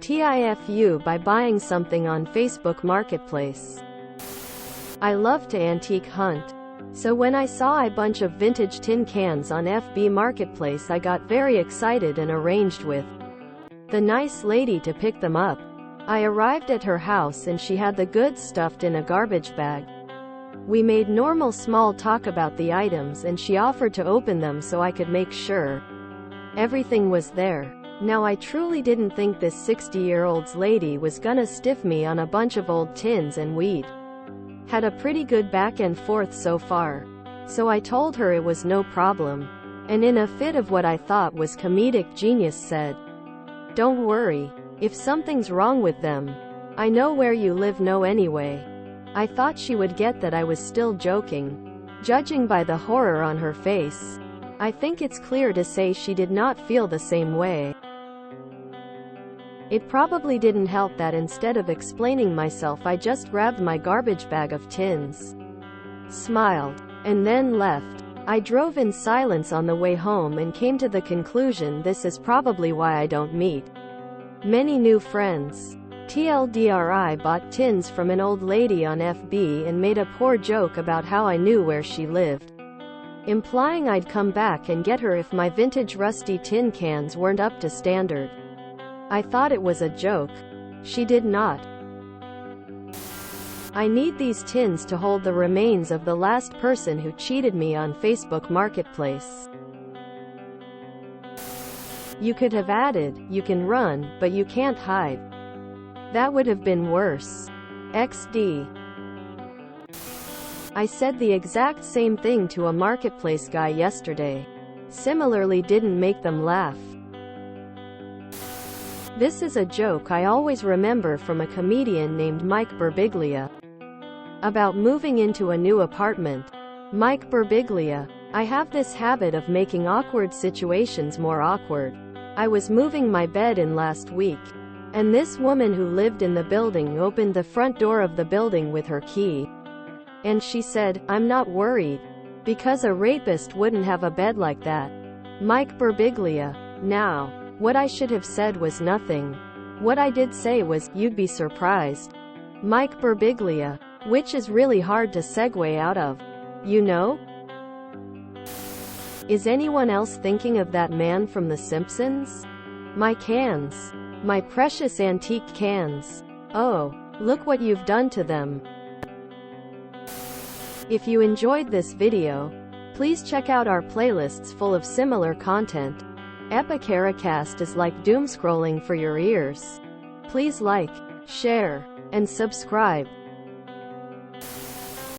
TIFU by buying something on Facebook Marketplace. I love to antique hunt. So when I saw a bunch of vintage tin cans on FB Marketplace, I got very excited and arranged with the nice lady to pick them up. I arrived at her house and she had the goods stuffed in a garbage bag. We made normal small talk about the items and she offered to open them so I could make sure everything was there. Now I truly didn't think this 60-year-old lady was gonna stiff me on a bunch of old tins, and we'd had a pretty good back and forth so far. So I told her it was no problem, and in a fit of what I thought was comedic genius said, "Don't worry. If something's wrong with them, I know where you live anyway." I thought she would get that I was still joking. Judging by the horror on her face, I think it's clear to say she did not feel the same way. It probably didn't help that instead of explaining myself I just grabbed my garbage bag of tins, smiled, and then left. I drove in silence on the way home and came to the conclusion this is probably why I don't meet many new friends. TLDR, I bought tins from an old lady on FB and made a poor joke about how I knew where she lived, implying I'd come back and get her if my vintage rusty tin cans weren't up to standard. I thought it was a joke. She did not. I need these tins to hold the remains of the last person who cheated me on Facebook Marketplace. You could have added, "You can run, but you can't hide." That would have been worse. XD. I said the exact same thing to a marketplace guy yesterday. Similarly didn't make them laugh. This is a joke I always remember from a comedian named Mike Birbiglia about moving into a new apartment. Mike Birbiglia: "I have this habit of making awkward situations more awkward. I was moving my bed in last week, and this woman who lived in the building opened the front door of the building with her key. And she said, 'I'm not worried, because a rapist wouldn't have a bed like that.'" Mike Birbiglia. Now, what I should have said was nothing. What I did say was, "You'd be surprised." Mike Birbiglia. Which is really hard to segue out of. You know? Is anyone else thinking of that man from The Simpsons? My cans. My precious antique cans. Oh, look what you've done to them. If you enjoyed this video, please check out our playlists full of similar content. Epicaricast is like doom scrolling for your ears. Please like, share, and subscribe.